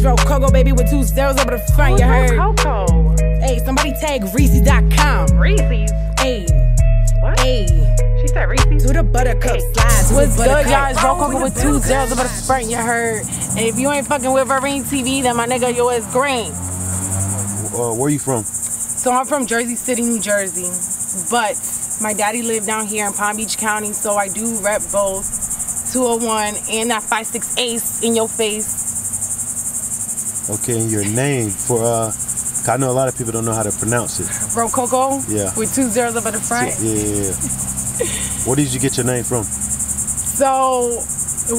R0c0co, baby, with 2 zeros over the front, you heard? R0c0co. Hey, somebody tag R0c0co. Reese's. Hey. What? Hey. She said Reese's. Do the buttercup slides. What's good, y'all? It's R0c0co with 2 zeros over the front, you heard? And if you ain't fucking with Vereen TV, then my nigga, yo, is green. Where you from? So I'm from Jersey City, New Jersey. But my daddy lived down here in Palm Beach County, so I do rep both 201 and that 5'6" ace in your face. Okay, and your name for I know a lot of people don't know how to pronounce it. R0c0co? Yeah. With 2 zeros over the front? Yeah. Where did you get your name from? So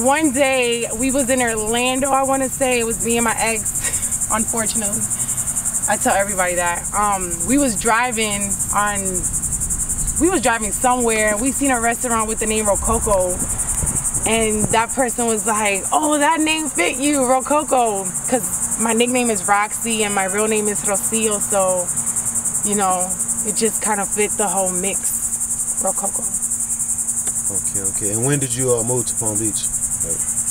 one day we was in Orlando, I want to say. It was me and my ex, unfortunately. I tell everybody that. We was driving somewhere. We seen a restaurant with the name R0c0co. And that person was like, oh, that name fit you, R0c0co. Because my nickname is Roxy and my real name is R0c0co. So, you know, it just kind of fit the whole mix, R0c0co. Okay. And when did you move to Palm Beach?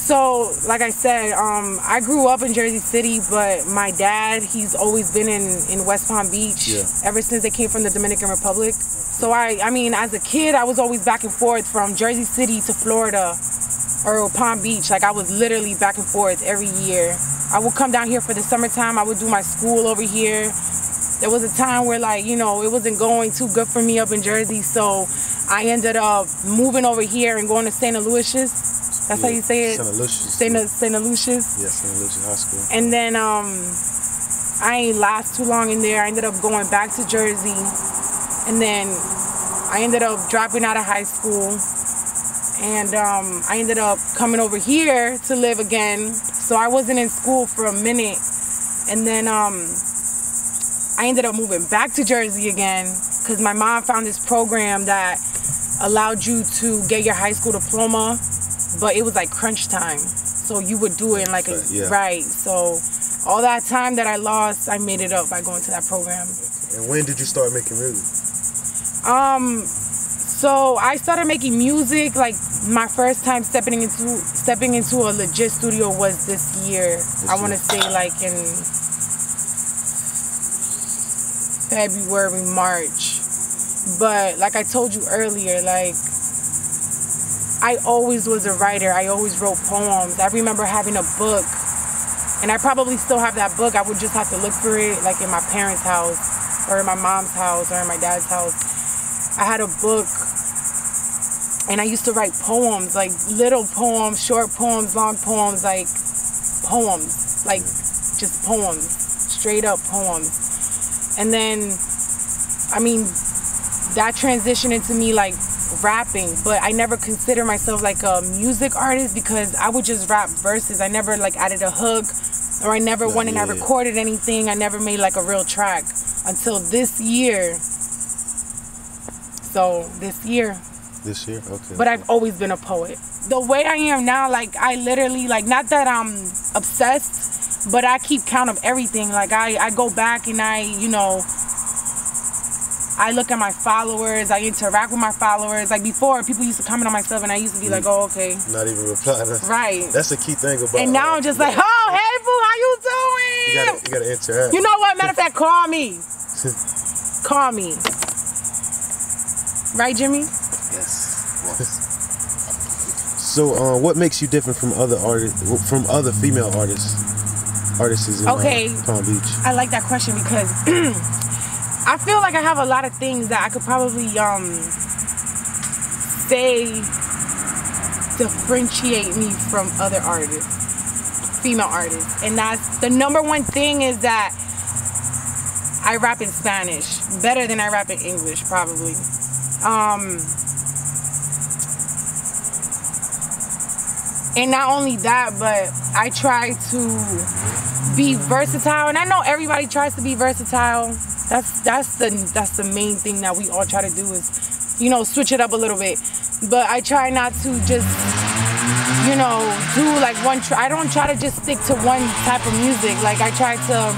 So, like I said, I grew up in Jersey City, but my dad, he's always been in West Palm Beach ever since they came from the Dominican Republic. So I mean, as a kid, I was always back and forth from Jersey City to Florida or Palm Beach. Like, I was literally back and forth every year. I would come down here for the summertime. I would do my school over here. There was a time where, like, you know, it wasn't going too good for me up in Jersey, so I ended up moving over here and going to St. Aloysius. That's how you say it? St. Aloysius. Yeah, St. Aloysius High School. And then I ain't last too long in there. I ended up going back to Jersey. And then I ended up dropping out of high school. And I ended up coming over here to live again. So I wasn't in school for a minute. And then I ended up moving back to Jersey again because my mom found this program that allowed you to get your high school diploma, but it was like crunch time. So you would do it in like right. So all that time that I lost, I made it up by going to that program. And when did you start making music? So I started making music, like my first time stepping into a legit studio was this year. I want to say like in February, March. But like I told you earlier, like I always was a writer. I always wrote poems. I remember having a book, and I probably still have that book. I would just have to look for it like in my parents' house or in my mom's house or in my dad's house. I had a book and I used to write poems, like little poems, short poems, long poems, like just poems, straight up poems. And then, I mean, that transitioned into me like rapping, but I never considered myself like a music artist because I would just rap verses. I never like added a hook, or I never went and I recorded anything. I never made like a real track until this year. So this year. This year? Okay. But I've always been a poet. The way I am now, like I literally, like not that I'm obsessed, but I keep count of everything. Like I go back and you know, I look at my followers, I interact with my followers. Like before, people used to comment on my stuff and I used to be like, oh, okay. Not even reply. Right. That's the key thing about And now I'm just like, oh, hey, boo, how you doing? You gotta interact. You know what? Matter of fact, call me. Call me. Right, Jimmy? Yes. So, what makes you different from other artists, from other female artists in Palm Beach? I like that question because I feel like I have a lot of things that I could probably say differentiate me from other artists, female artists, and that's the number one thing is that I rap in Spanish better than I rap in English, probably. And not only that, but I try to be versatile, and I know everybody tries to be versatile. That's the main thing that we all try to do is, you know, switch it up a little bit. But I try not to just, you know, do like one. I don't try to just stick to one type of music. Like I try to,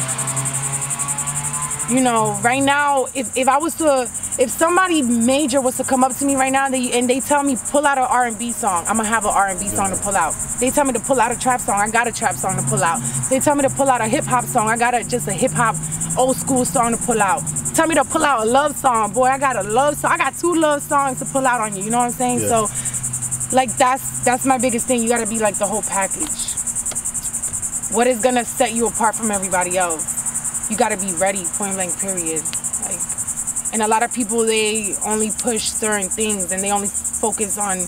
You know, right now, if somebody major was to come up to me right now and they tell me pull out an R&B song, I'm gonna have an R&B song to pull out. They tell me to pull out a trap song, I got a trap song to pull out. They tell me to pull out a hip hop song, I got just a hip hop old school song to pull out. Tell me to pull out a love song, boy, I got a love song. I got 2 love songs to pull out on you. You know what I'm saying? Yeah. So, like that's my biggest thing. You gotta be like the whole package. What is gonna set you apart from everybody else? You gotta be ready, point blank, period. Like, and a lot of people, they only push certain things and they only focus on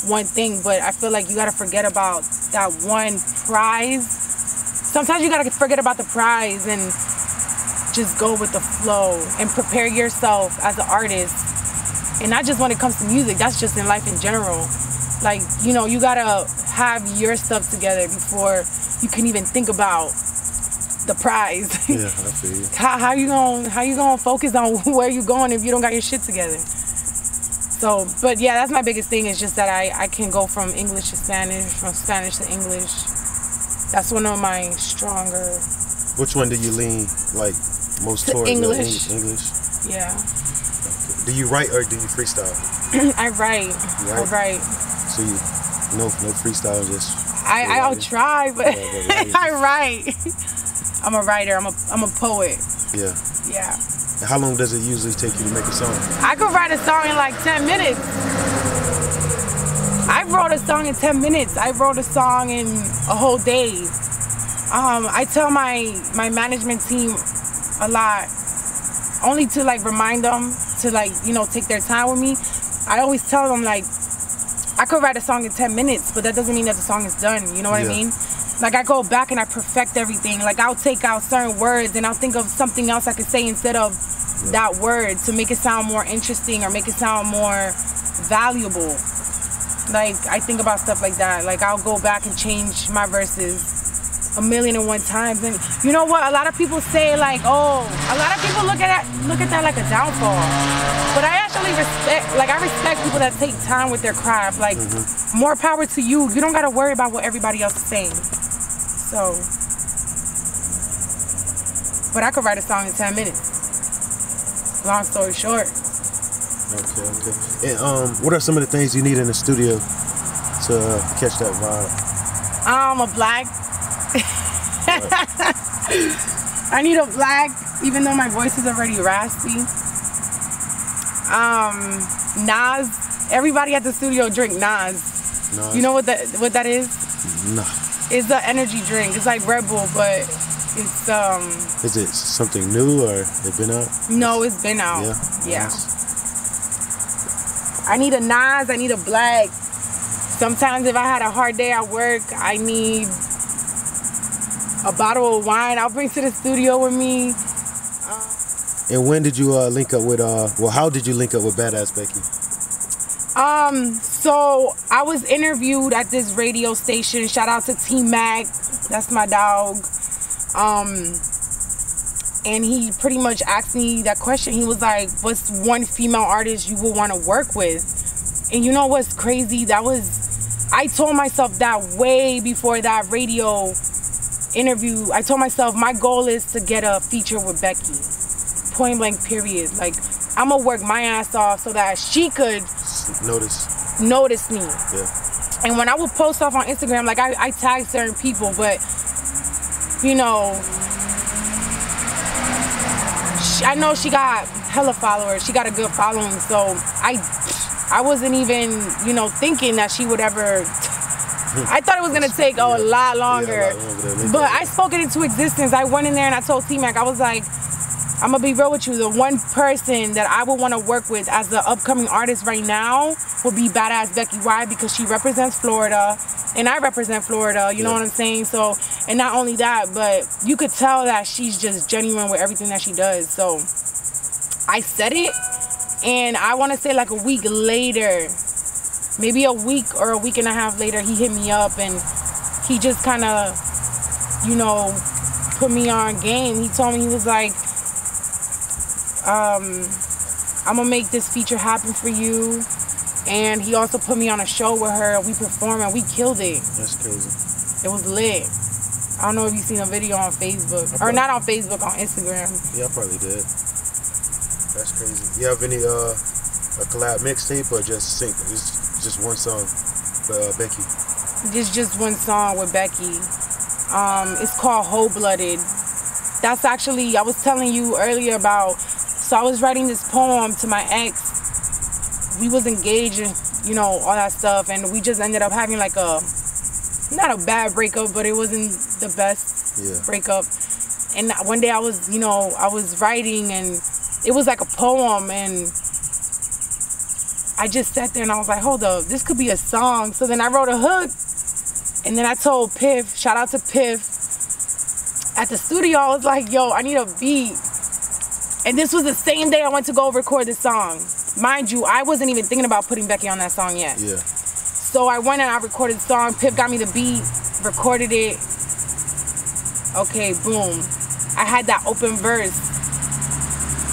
one thing, but I feel like you gotta forget about that one prize. Sometimes you gotta forget about the prize and just go with the flow and prepare yourself as an artist. And not just when it comes to music, that's just in life in general. Like, you know, you gotta have your stuff together before you can even think about the prize. Yeah, I feel you. How you gonna focus on where you going if you don't got your shit together? So, but yeah, that's my biggest thing, is just that I can go from English to Spanish, from Spanish to English. That's one of my stronger. Which one do you lean like most towards? English. English. Yeah. Do you write or do you freestyle? I write. I write. So you no freestyle, just. I'll try, but I write. I'm a writer. I'm a poet. Yeah. Yeah. And how long does it usually take you to make a song? I could write a song in like 10 minutes. I wrote a song in 10 minutes. I wrote a song in a whole day. I tell my management team a lot, only to like remind them to like, you know, take their time with me. I always tell them like, I could write a song in 10 minutes, but that doesn't mean that the song is done. You know what I mean? Like, I go back and I perfect everything. Like, I'll take out certain words and I'll think of something else I could say instead of that word to make it sound more interesting or make it sound more valuable. Like, I think about stuff like that. Like, I'll go back and change my verses 1,000,001 times. And you know what? A lot of people say like, oh, a lot of people look at that like a downfall. But I actually respect people that take time with their craft. Like, more power to you. You don't gotta worry about what everybody else is saying. So, but I could write a song in 10 minutes. Long story short. Okay. And what are some of the things you need in the studio to catch that vibe? A black. I need a black, even though my voice is already raspy. Nas. Everybody at the studio drink Nas. You know what that is? No. It's an energy drink. It's like Red Bull, but it's Is it something new or it been out? No, it's been out. Yeah. Nice. I need a Nas. I need a black. Sometimes if I had a hard day at work, I need a bottle of wine I'll bring to the studio with me. And when did you link up with how did you link up with Bad Azz Becky? So I was interviewed at this radio station. Shout out to T-Mac. That's my dog. And he pretty much asked me that question. He was like, what's one female artist you would want to work with? And you know what's crazy? I told myself that way before that radio interview. I told myself my goal is to get a feature with Becky. Point blank, period. Like, I'm gonna work my ass off so that she could notice me. Yeah. And when I would post off on Instagram, like I tag certain people, but you know, I know she got hella followers. She got a good following, so I wasn't even, you know, thinking that she would ever. I thought it was gonna take a lot longer, but I spoke it into existence. I went in there and I told T-Mac, I was like, I'm gonna be real with you. The one person that I would want to work with as the upcoming artist right now would be Bad Azz Becky. Why? Because she represents Florida, and I represent Florida. You know what I'm saying? So, and not only that, but you could tell that she's just genuine with everything that she does. So, I said it, and I want to say like a week later, maybe a week or a week and a half later, he hit me up, and he just kind of, you know, put me on game. He told me, he was like, I'm gonna make this feature happen for you. And he also put me on a show with her. We performed and we killed it. That's crazy. It was lit. I don't know if you've seen a video on Facebook. Or not on Facebook, on Instagram. Yeah, I probably did. That's crazy. You have any a collab mixtape or just sync? It's just one song for Becky. Just one song with Becky. It's called Whole Blooded. That's actually, I was telling you earlier about, so I was writing this poem to my ex. We was engaged and, you know, all that stuff, and we just ended up having like not a bad breakup, but it wasn't the best breakup. And one day I was, you know, I was writing and it was like a poem, and I just sat there and I was like, hold up, this could be a song. So then I wrote a hook, and then I told Piff, shout out to Piff, at the studio, I was like, yo, I need a beat. And this was the same day I went to go record the song. Mind you, I wasn't even thinking about putting Becky on that song yet. Yeah. So I went and I recorded the song. Piff got me the beat, recorded it. Okay, boom. I had that open verse.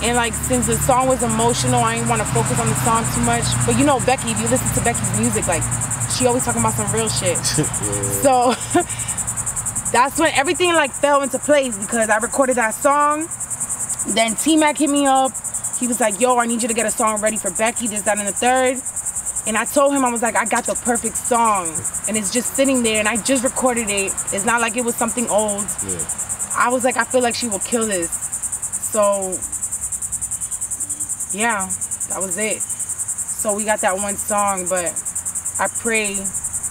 And like, since the song was emotional, I didn't want to focus on the song too much. But you know Becky, if you listen to Becky's music, like, she always talking about some real shit. So that's when everything like fell into place, because I recorded that song. Then T-Mac hit me up. He was like, yo, I need you to get a song ready for Becky, this, that, and the third. And I told him, I was like, I got the perfect song. And it's just sitting there, and I just recorded it. It's not like it was something old. Yeah. I was like, I feel like she will kill this. So, yeah, that was it. So we got that one song, but I pray,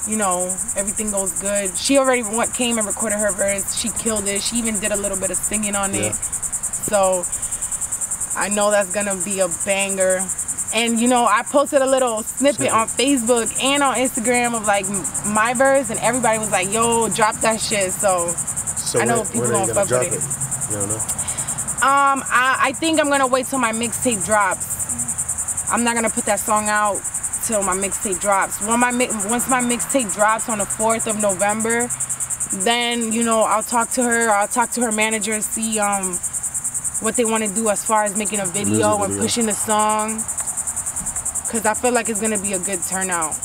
you know, everything goes good. She already came and recorded her verse. She killed it. She even did a little bit of singing on it. So I know that's gonna be a banger. And you know, I posted a little snippet on Facebook and on Instagram of like my verse, and everybody was like, yo, drop that shit. So I know people gonna fuck with it. You don't know? I think I'm gonna wait till my mixtape drops. I'm not gonna put that song out till my mixtape drops. Once my mixtape drops on the 4th of November, then, you know, I'll talk to her manager and see what they want to do as far as making a video and pushing the song, because I feel like it's gonna be a good turnout.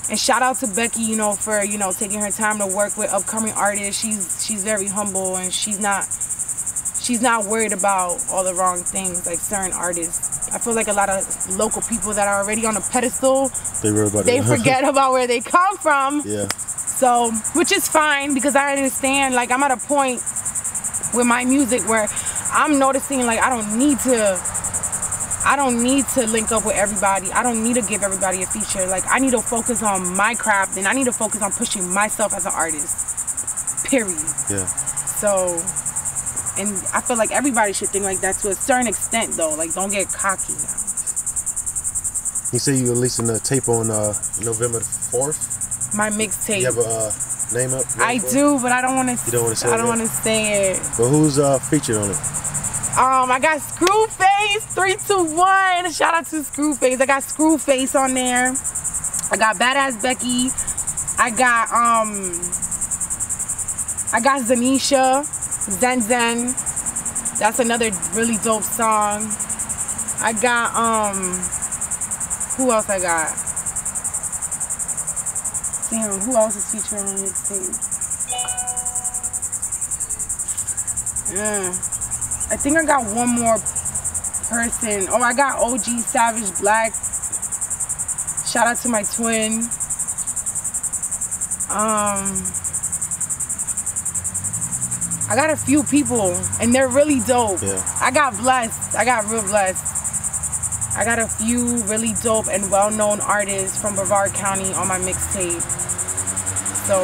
And shout out to Becky, you know, for, you know, taking her time to work with upcoming artists. She's very humble, and she's not worried about all the wrong things like certain artists. I feel like a lot of local people that are already on a pedestal, they forget about where they come from. Yeah. So, which is fine, because I understand, like, I'm at a point with my music where I'm noticing like I don't need to link up with everybody. I don't need to give everybody a feature. Like, I need to focus on my craft, and I need to focus on pushing myself as an artist. Period. Yeah. So, and I feel like everybody should think like that to a certain extent, though. Like, don't get cocky now. You say you releasing a tape on November 4th? My mixtape. You have a name up? I do, but I don't want to. You don't want to say it? I don't want to say it. But who's featured on it? I got Screwface 321. Shout out to Screwface. I got Screwface on there. I got Bad Azz Becky. I got Zanisha, Zen. That's another really dope song. I got who else I got? Damn, who else is featured on this tape? I think I got one more person. Oh, I got OG Savage Black. Shout out to my twin. I got a few people, and they're really dope. Yeah. I got blessed. I got real blessed. I got a few really dope and well-known artists from Brevard County on my mixtape. So.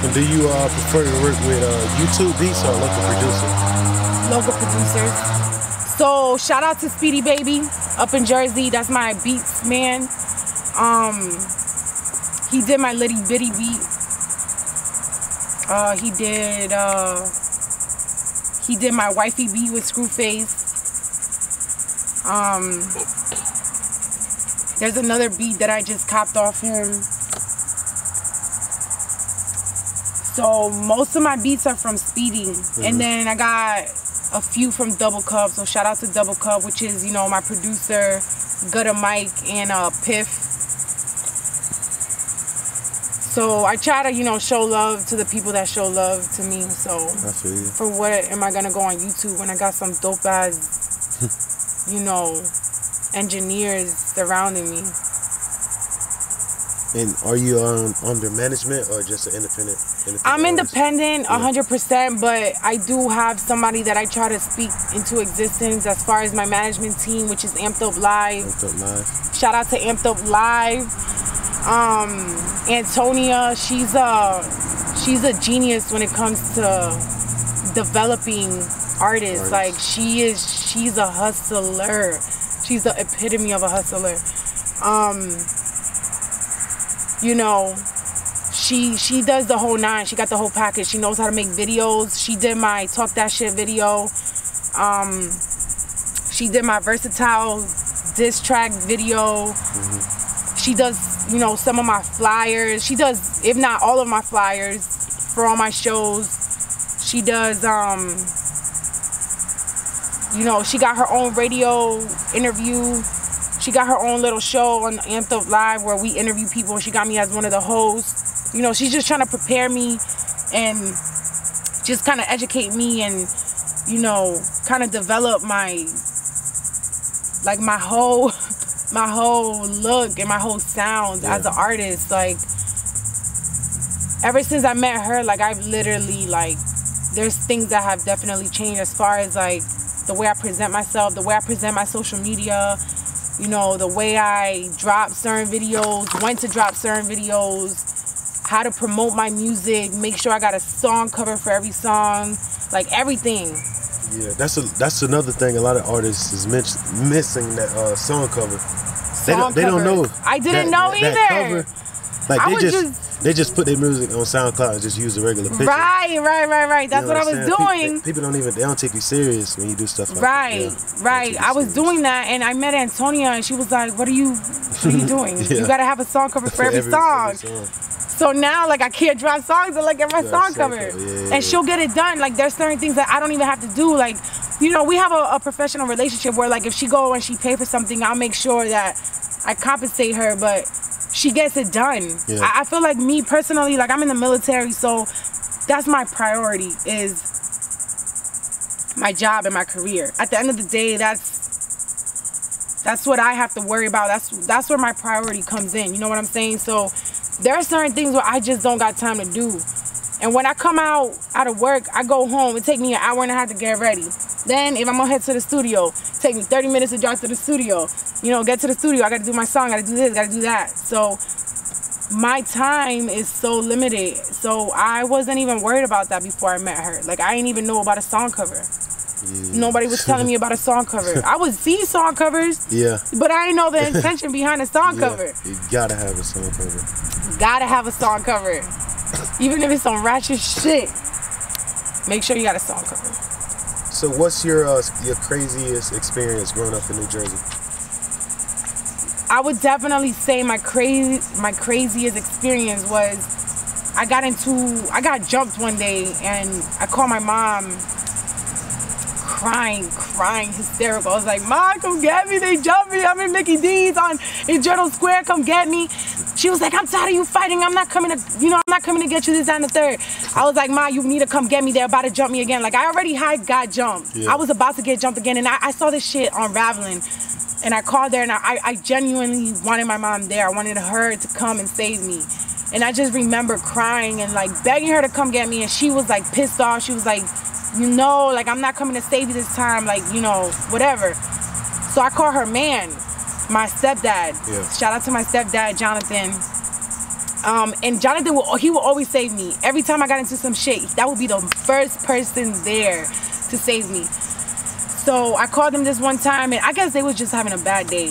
And do you prefer to work with YouTube beats or local producers? Local producers. So shout out to Speedy Baby up in Jersey. That's my beats man. He did my Litty Bitty beat. He did my Wifey beat with Screwface. There's another beat that I just copped off him. So most of my beats are from Speedy. And then I got a few from Double Cup. So shout out to Double Cup, which is, you know, my producer, Gutta Mike, and Piff. So I try to, you know, show love to the people that show love to me. So I feel you. for what am I gonna go on YouTube when I got some dope ass, you know, engineers surrounding me? And are you under management or just an independent I'm artist? independent 100%, but I do have somebody that I try to speak into existence as far as my management team, which is Amped Up Live. Amped Up Live. Shout out to Amped Up Live. Antonia, she's a genius when it comes to developing artists. Like she's a hustler. She's the epitome of a hustler. You know, she does the whole nine. She got the whole package. She knows how to make videos. She did my Talk That Shit video. She did my Versatile diss track video. She does, you know, some of my flyers. She does, if not all of my flyers for all my shows. She does, you know, she got her own radio interview. She got her own little show on Amped Up Live where we interview people. She got me as one of the hosts. You know, she's just trying to prepare me and just kind of educate me and, you know, kind of develop my whole look and my whole sound as an artist. Like, ever since I met her, like, I've literally, like, there's things that have definitely changed as far as, like, the way I present myself, the way I present my social media, you know, the way I drop certain videos, when to drop certain videos, how to promote my music, make sure I got a song cover for every song, like everything. Yeah, that's another thing a lot of artists is missing, that song cover. They don't know. I didn't know either. That cover, like they just put their music on SoundCloud and just use the regular picture. Right. That's what I was doing. People they don't take you serious when you do stuff like that. Right. I was doing that, and I met Antonia, and she was like, "What are you doing? You gotta have a song cover for every song." So now, like, I can't drop songs and get my song cover, and she'll get it done. Like, there's certain things that I don't even have to do. Like, you know, we have a professional relationship where, like, if she go and she pay for something, I'll make sure that I compensate her, but she gets it done. Yeah. I feel like me personally, like, I'm in the military, so that's my priority, is my job and my career. At the end of the day, that's what I have to worry about. That's where my priority comes in. You know what I'm saying? So there are certain things where I just don't got time to do. And when I come out of work, I go home. It takes me an hour and a half to get ready. Then if I'm gonna head to the studio, it takes me 30 minutes to drive to the studio. You know, get to the studio, I gotta do my song, I gotta do this, gotta do that. So my time is so limited. So I wasn't even worried about that before I met her. Like, I didn't even know about a song cover. Yeah. Nobody was telling me about a song cover. I would see song covers, but I didn't know the intention behind a song cover. You gotta have a song cover. Gotta have a song cover. Even if it's some ratchet shit, make sure you got a song cover. So what's your craziest experience growing up in New Jersey? I would definitely say my craziest experience was I got jumped one day, and I called my mom crying hysterical. I was like, "Mom, come get me, they jumped me, I'm in Mickey D's in Journal Square, come get me." She was like, "I'm tired of you fighting, I'm not coming to get you, this, that, and the third." I was like, "Ma, you need to come get me, they're about to jump me again." Like, I already got jumped. Yeah. I was about to get jumped again, and I saw this shit unraveling. And I called her, and I genuinely wanted my mom there. I wanted her to come and save me. And I just remember crying and, like, begging her to come get me. And she was, like, pissed off. She was like, "You know, like, I'm not coming to save you this time. Like, you know, whatever." So I called her man, my stepdad. Yeah. Shout out to my stepdad, Jonathan. And Jonathan, he will always save me. Every time I got into some shit, that would be the first person there to save me. So I called them this one time, and I guess they was just having a bad day,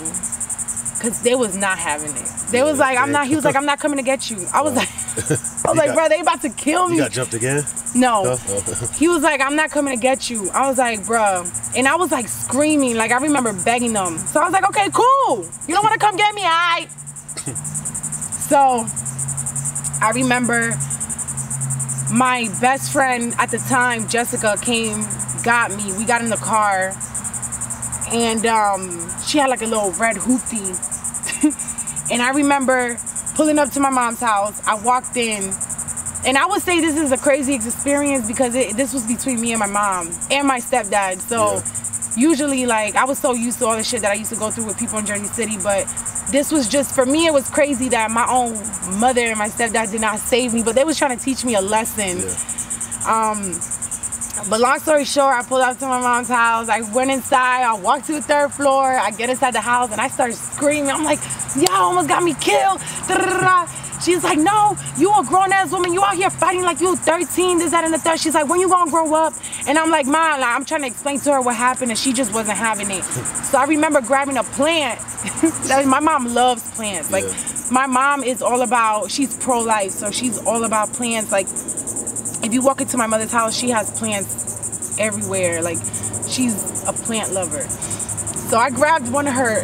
cause they was not having it. They was like, he was like, "I'm not coming to get you." I was like, "Bro, they about to kill me." You got jumped again? No. He was like, "I'm not coming to get you." I was like, "Bro," and I was like screaming. Like, I remember begging them. So I was like, "Okay, cool. You don't want to come get me, alright?" So I remember my best friend at the time, Jessica, got me. We got in the car, and she had like a little red hoopty. And I remember pulling up to my mom's house. I walked in, and I would say this is a crazy experience because this was between me and my mom and my stepdad. So usually, like, I was so used to all the shit that I used to go through with people in Jersey City, but this was just, for me, it was crazy that my own mother and my stepdad did not save me, but they was trying to teach me a lesson. But long story short, I pulled up to my mom's house. I went inside. I walked to the 3rd floor. I get inside the house, and I started screaming. I'm like, y'all almost got me killed. Da-da-da-da. She's like, no, you a grown-ass woman. You out here fighting like you 13, this, that, and the third. She's like, when you gonna grow up? And I'm like, Mom, like, I'm trying to explain to her what happened, and she just wasn't having it. So I remember grabbing a plant. My mom loves plants. Like, my mom is all about, she's pro-life, so she's all about plants. Like, if you walk into my mother's house, she has plants everywhere. Like, she's a plant lover. So I grabbed one of her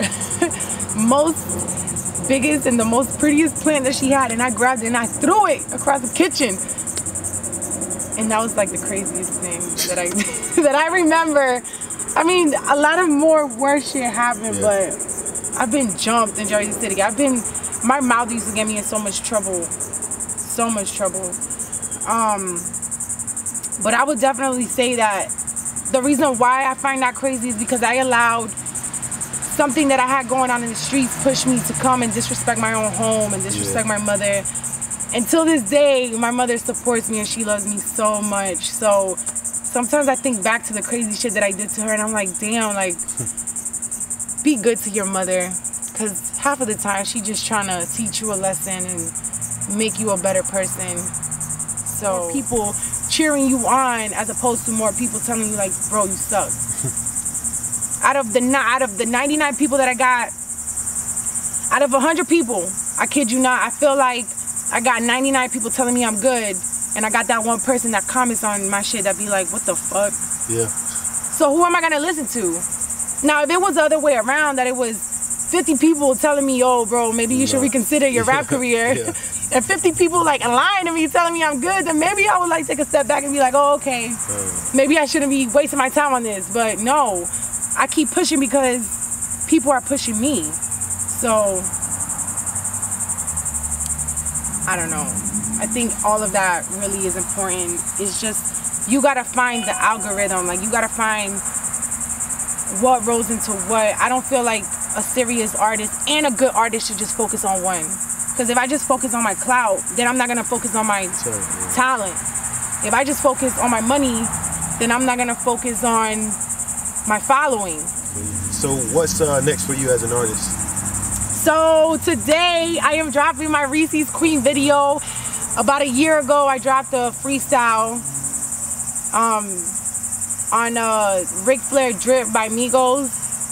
biggest and the most prettiest plant that she had, and I grabbed it and I threw it across the kitchen. And that was like the craziest thing that I that I remember. I mean, a lot of more worse shit happened, but I've been jumped in Jersey City. My mouth used to get me in so much trouble. So much trouble. But I would definitely say that the reason why I find that crazy is because I allowed something that I had going on in the streets push me to come and disrespect my own home and disrespect my mother. Until this day, my mother supports me and she loves me so much. So sometimes I think back to the crazy shit that I did to her, and I'm like, damn, like, be good to your mother. Because half of the time, she just trying to teach you a lesson and make you a better person. So people cheering you on as opposed to more people telling you, like, bro, you suck. Out of the 99 people that I got, out of 100 people, I kid you not, I feel like I got 99 people telling me I'm good, and I got that one person that comments on my shit that be like, what the fuck? Yeah. So who am I gonna listen to? Now, if it was the other way around, that it was 50 people telling me, yo, bro, maybe you should reconsider your rap career, and 50 people like lying to me, telling me I'm good, then maybe I would like take a step back and be like, oh, okay, maybe I shouldn't be wasting my time on this. But no, I keep pushing because people are pushing me. So I don't know. I think all of that really is important. It's just, you gotta find the algorithm. Like, you gotta find what rolls into what. I don't feel like a serious artist and a good artist should just focus on one. Because if I just focus on my clout, then I'm not gonna focus on my talent. If I just focus on my money, then I'm not gonna focus on my following. So what's next for you as an artist? So today I am dropping my R0c0co Queen video. About a year ago I dropped a freestyle on Ric Flair Drip by Migos,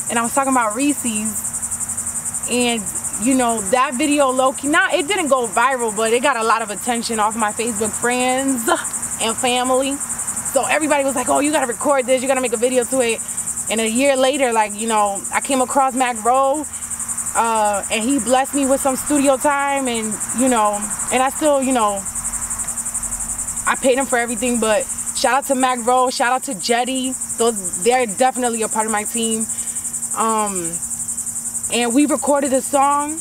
and I was talking about Reese's, and you know, that video low-key, it didn't go viral, but it got a lot of attention off my Facebook friends and family. So everybody was like, oh, you gotta record this, you gotta make a video to it. And a year later, like, you know, I came across Mac Rowe, and he blessed me with some studio time, and, you know, and I still, you know, I paid him for everything, but shout out to Mac Rowe, shout out to Jetty. They're definitely a part of my team. And we recorded a song,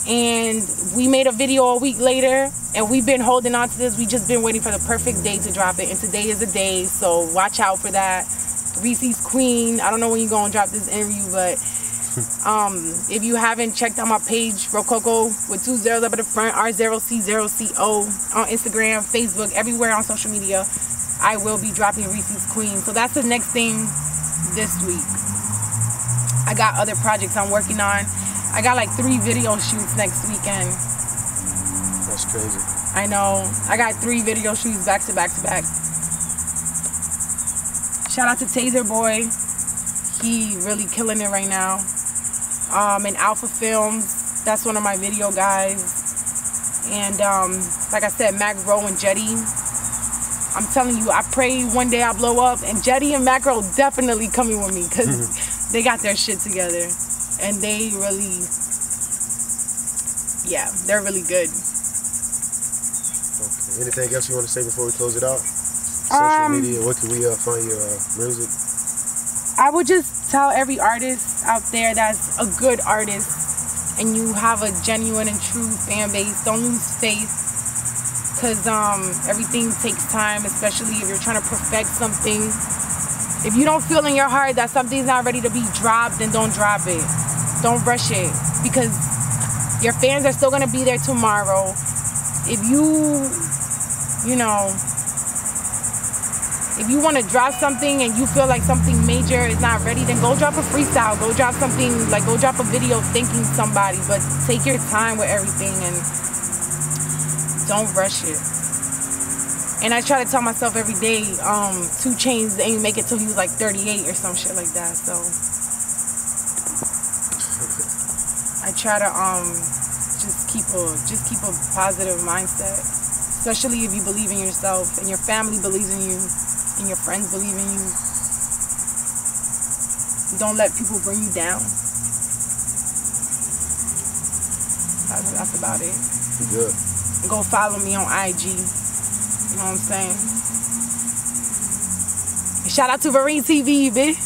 and we made a video a week later, and we've been holding on to this. We just been waiting for the perfect day to drop it, and today is the day, so watch out for that. R0c0co Queen, I don't know when you're gonna drop this interview, but if you haven't checked out my page, R0c0co with 2 zeros up at the front, R0c0co on Instagram, Facebook, everywhere on social media, I will be dropping R0c0co Queen. So that's the next thing this week. I got other projects I'm working on. I got like 3 video shoots next weekend. That's crazy. I know. I got 3 video shoots back to back to back. Shout out to Taser Boy. He really killing it right now. And Alpha Films, that's one of my video guys. And like I said, Mac Rowe and Jetty. I'm telling you, I pray one day I blow up, and Jetty and Mac Rowe definitely coming with me, because they got their shit together. And they really, yeah, they're really good. Okay. Anything else you want to say before we close it out? Social media, where can we find your music? I would just tell every artist out there that's a good artist and you have a genuine and true fan base, don't lose faith, because everything takes time, especially if you're trying to perfect something. If you don't feel in your heart that something's not ready to be dropped, then don't drop it. Don't rush it, because your fans are still going to be there tomorrow. If if you want to drop something and you feel like something major is not ready, then go drop a freestyle. Go drop something, like go drop a video thanking somebody. But take your time with everything and don't rush it. And I try to tell myself every day, 2 Chainz ain't make it till he was like 38 or some shit like that. So I try to just keep a positive mindset, especially if you believe in yourself and your family believes in you. And your friends believe in you. Don't let people bring you down. That's about it. Good. Go follow me on IG. You know what I'm saying? Shout out to R0c0co TV, bitch.